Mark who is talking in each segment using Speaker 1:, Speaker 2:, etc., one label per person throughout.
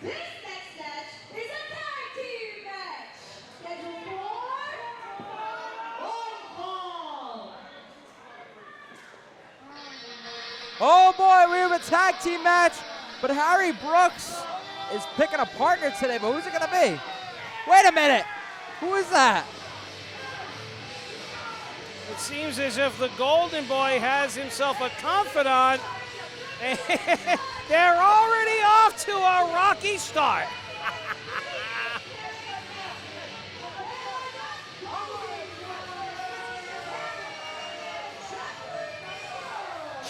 Speaker 1: This next match is a tag team match. Scheduled for one fall.
Speaker 2: Oh boy, we have a tag team match, but Harry Brooks is picking a partner today, but who's it gonna be? Wait a minute, who is that?
Speaker 3: It seems as if the Golden Boy has himself a confidant, and they're already off to a rocky start.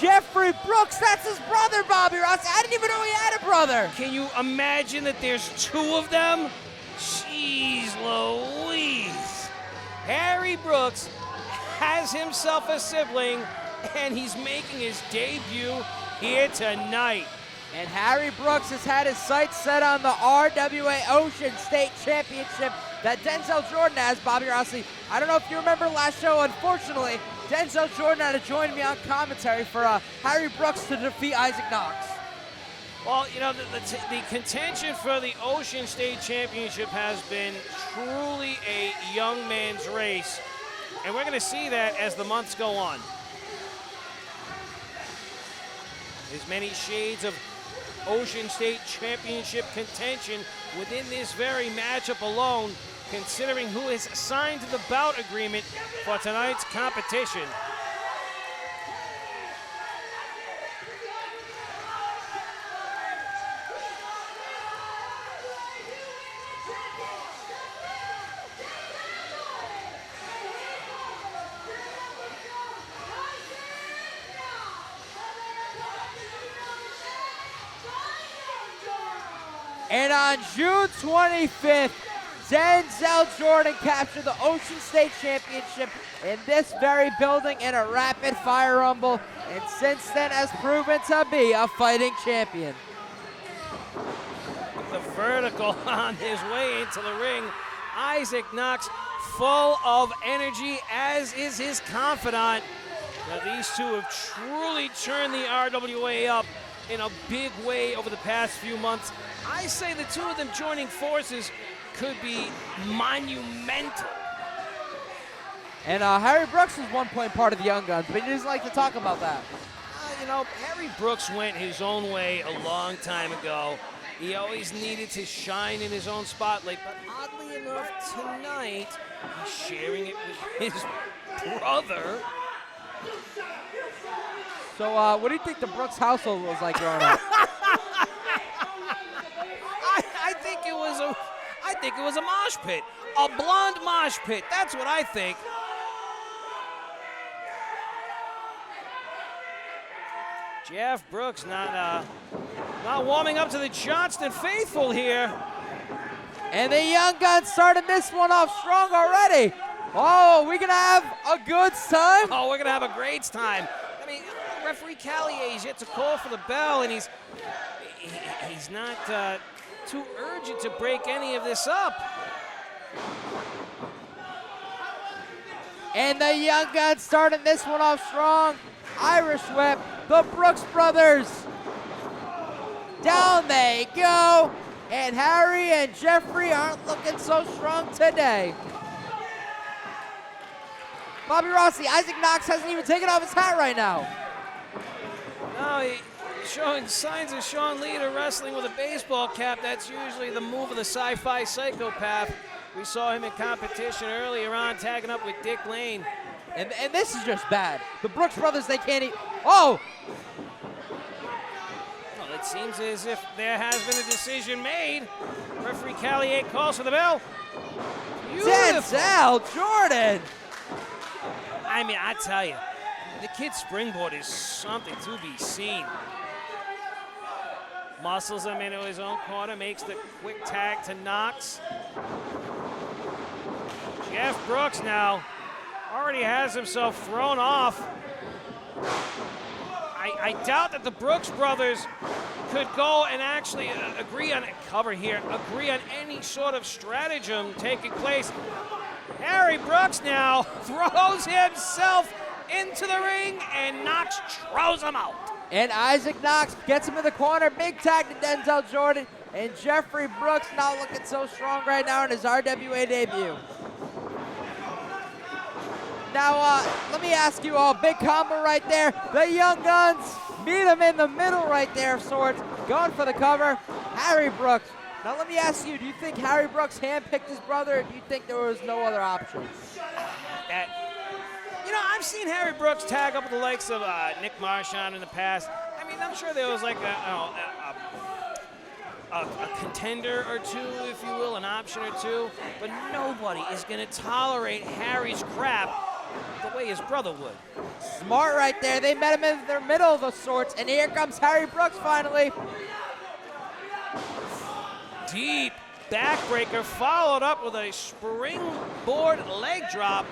Speaker 2: Jeffrey Brooks, that's his brother, Bobby Ross. I didn't even know he had a brother.
Speaker 3: Can you imagine that there's two of them? Jeez Louise. Harry Brooks has himself a sibling, and he's making his debut here tonight.
Speaker 2: And Harry Brooks has had his sights set on the RWA Ocean State Championship that Denzel Jordan has, Bobby Rossi. I don't know if you remember last show, unfortunately, Denzel Jordan had to join me on commentary for Harry Brooks to defeat Isaac Knox.
Speaker 3: Well, you know, the contention for the Ocean State Championship has been truly a young man's race, and we're going to see that as the months go on. There's many shades of Ocean State Championship contention within this very matchup alone, considering who is signed to the bout agreement for tonight's competition.
Speaker 2: And on June 25th, Denzel Jordan captured the Ocean State Championship in this very building in a rapid fire rumble, and since then has proven to be a fighting champion.
Speaker 3: The vertical on his way into the ring. Isaac Knox full of energy, as is his confidant. Now these two have truly turned the RWA up in a big way over the past few months. I say the two of them joining forces could be monumental.
Speaker 2: And Harry Brooks is one point part of the Young Guns, but he doesn't like to talk about that.
Speaker 3: You know, Harry Brooks went his own way a long time ago. He always needed to shine in his own spotlight, but oddly enough, tonight, he's sharing it with his brother.
Speaker 2: So what do you think the Brooks household was like growing up?
Speaker 3: I think it was a mosh pit, a blonde mosh pit. That's what I think. Jeff Brooks not warming up to the Johnston faithful here.
Speaker 2: And the Young Guns started this one off strong already. Oh, we gonna have a good time?
Speaker 3: Oh, we're gonna have a great time. I mean, referee Callier is yet to call for the bell, and he's not too urgent to break any of this up.
Speaker 2: And the Young Guns starting this one off strong. Irish whip, the Brooks brothers. Down they go. And Harry and Jeffrey aren't looking so strong today. Bobby Rossi, Isaac Knox hasn't even taken off his hat right now.
Speaker 3: No, he's showing signs of Sean Leader wrestling with a baseball cap. That's usually the move of the sci-fi psychopath. We saw him in competition earlier on, tagging up with Dick Lane.
Speaker 2: And this is just bad. The Brooks brothers, they can't eat. Oh!
Speaker 3: Well, it seems as if there has been a decision made. Referee Callier calls for the bell. Beautiful.
Speaker 2: Denzel Jordan!
Speaker 3: I mean, I tell you, the kid's springboard is something to be seen. Muscles him into his own corner, makes the quick tag to Knox. Jeff Brooks now already has himself thrown off. I doubt that the Brooks brothers could go and actually agree on any sort of stratagem taking place. Harry Brooks now throws himself into the ring, and Knox throws him out.
Speaker 2: And Isaac Knox gets him in the corner. Big tag to Denzel Jordan. And Jeffrey Brooks not looking so strong right now in his RWA debut. Now, let me ask you all, big combo right there. The Young Guns meet him in the middle right there of sorts, going for the cover. Harry Brooks. Now, let me ask you, do you think Harry Brooks handpicked his brother, or do you think there was no other option?
Speaker 3: You know, I've seen Harry Brooks tag up with the likes of Nick Marchand in the past. I mean, I'm sure there was like a contender or two, if you will, an option or two, but nobody is going to tolerate Harry's crap the way his brother would.
Speaker 2: Smart right there. They met him in the middle of the sorts, and here comes Harry Brooks finally.
Speaker 3: Deep backbreaker followed up with a springboard leg drop.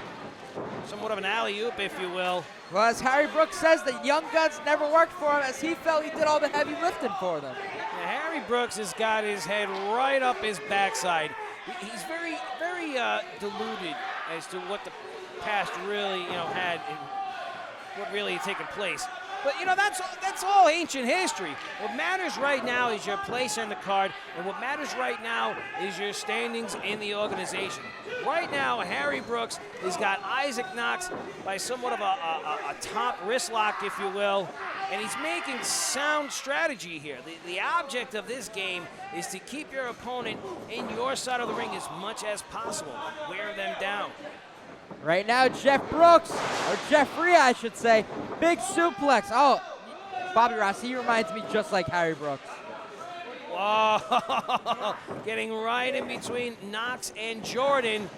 Speaker 3: Somewhat of an alley-oop, if you will.
Speaker 2: Well, as Harry Brooks says, the Young Guns never worked for him, as he felt he did all the heavy lifting for them.
Speaker 3: Now, Harry Brooks has got his head right up his backside. He's very, very deluded as to what the past really, had and what really had taken place. But, that's all ancient history. What matters right now is your place on the card, and what matters right now is your standings in the organization. Right now, Harry Brooks has got Isaac Knox by somewhat of a top wrist lock, if you will, and he's making sound strategy here. The object of this game is to keep your opponent in your side of the ring as much as possible. Wear them down.
Speaker 2: Right now, Jeff Brooks, or Jeffrey, I should say, big suplex. Oh, Bobby Ross, he reminds me just like Harry Brooks.
Speaker 3: Whoa, getting right in between Knox and Jordan,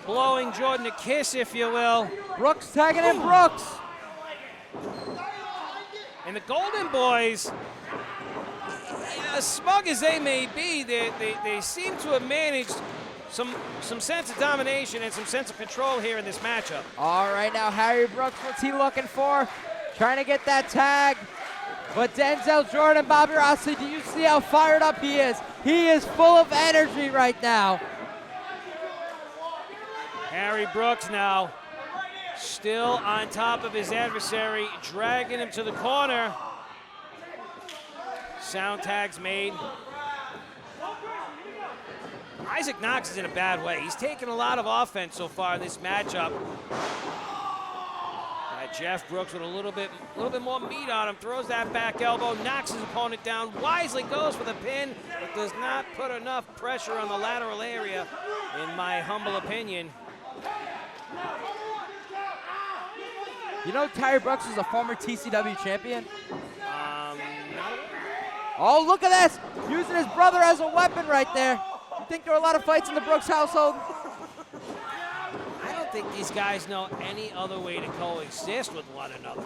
Speaker 3: blowing Jordan a kiss, if you will.
Speaker 2: Brooks tagging in Brooks.
Speaker 3: And the Golden Boys, as smug as they may be, they seem to have managed some sense of domination and some sense of control here in this matchup.
Speaker 2: All right, now Harry Brooks, what's he looking for? Trying to get that tag. But Denzel Jordan, Bobby Rossi, do you see how fired up he is? He is full of energy right now.
Speaker 3: Harry Brooks now still on top of his adversary, dragging him to the corner. Sound tags made. Isaac Knox is in a bad way. He's taken a lot of offense so far in this matchup. Jeff Brooks with a little bit more meat on him, throws that back elbow, knocks his opponent down, wisely goes for the pin, but does not put enough pressure on the lateral area, in my humble opinion.
Speaker 2: You know Harry Brooks is a former TCW champion?
Speaker 3: No.
Speaker 2: Oh, look at this! Using his brother as a weapon right there. You think there are a lot of fights in the Brooks household?
Speaker 3: I don't think these guys know any other way to coexist with one another.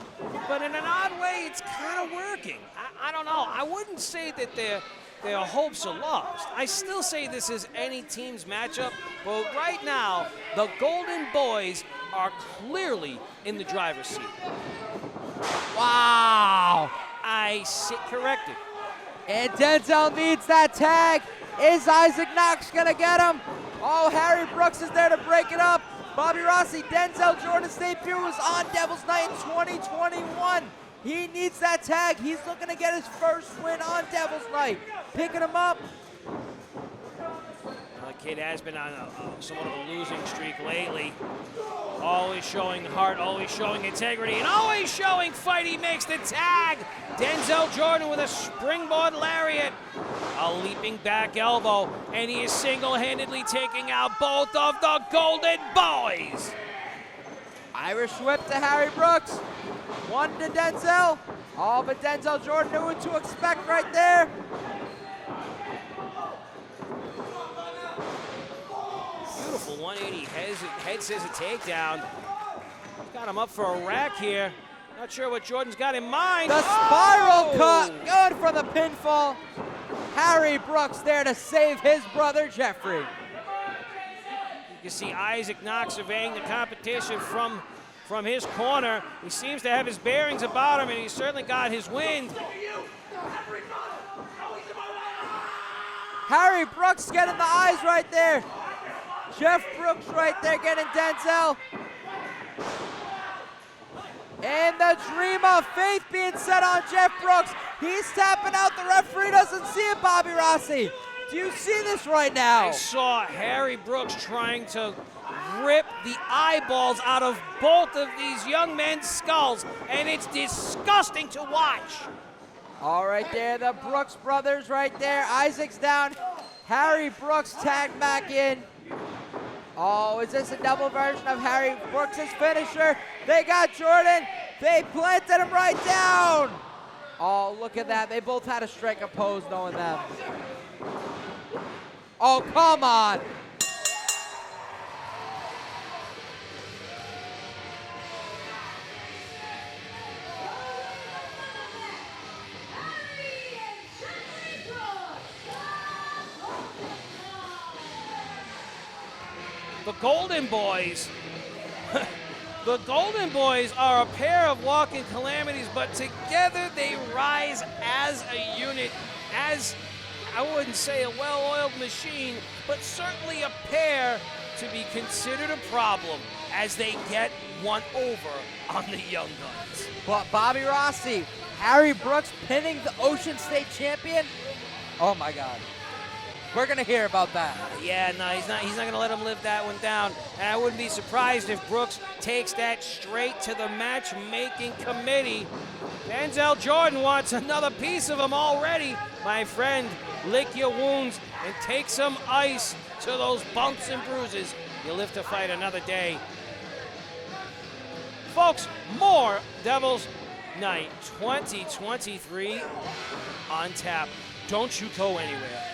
Speaker 3: But in an odd way, it's kind of working. I don't know. I wouldn't say that their hopes are lost. I still say this is any team's matchup, but right now, the Golden Boys are clearly in the driver's seat.
Speaker 2: Wow!
Speaker 3: I sit corrected.
Speaker 2: And Denzel needs that tag. Is Isaac Knox gonna get him? Oh, Harry Brooks is there to break it up. Bobby Rossi, Denzel Jordan's debut was on Devil's Night in 2021. He needs that tag. He's looking to get his first win on Devil's Night. Picking him up.
Speaker 3: The kid has been on somewhat of a losing streak lately. Always showing heart, always showing integrity, and always showing fight. He makes the tag. Denzel Jordan with a springboard lariat. A leaping back elbow, and he is single-handedly taking out both of the Golden Boys.
Speaker 2: Irish whip to Harry Brooks. One to Denzel. Oh, but Denzel Jordan knew what to expect right there.
Speaker 3: Beautiful 180 head scissor takedown. Got him up for a rack here. Not sure what Jordan's got in mind.
Speaker 2: The spiral cut, good for the pinfall. Harry Brooks there to save his brother Jeffrey.
Speaker 3: You can see Isaac Knox surveying the competition from his corner. He seems to have his bearings about him, and he's certainly got his wind.
Speaker 2: Harry Brooks getting the eyes right there. Jeff Brooks right there getting Denzel. And the dream of faith being set on Jeff Brooks. He's tapping out. The referee doesn't see it, Bobby Rossi. Do you see this right now?
Speaker 3: I saw Harry Brooks trying to rip the eyeballs out of both of these young men's skulls, and it's disgusting to watch.
Speaker 2: All right there, the Brooks brothers right there. Isaac's down. Harry Brooks tagged back in. Oh, is this a double version of Harry Brooks' finisher? They got Jordan. They planted him right down. Oh, look at that. They both had a strike of pose knowing them. Oh, come on.
Speaker 3: The Golden Boys, the Golden Boys are a pair of walking calamities, but together they rise as a unit, as, I wouldn't say a well-oiled machine, but certainly a pair to be considered a problem as they get one over on the Young Guns.
Speaker 2: But Bobby Rossi, Harry Brooks pinning the Ocean State champion. Oh my God. We're gonna hear about that.
Speaker 3: Yeah, no, he's not gonna let him live that one down. And I wouldn't be surprised if Brooks takes that straight to the matchmaking committee. Denzel Jordan wants another piece of him already. My friend, lick your wounds and take some ice to those bumps and bruises. You live to fight another day. Folks, more Devil's Night 2023 on tap. Don't you go anywhere.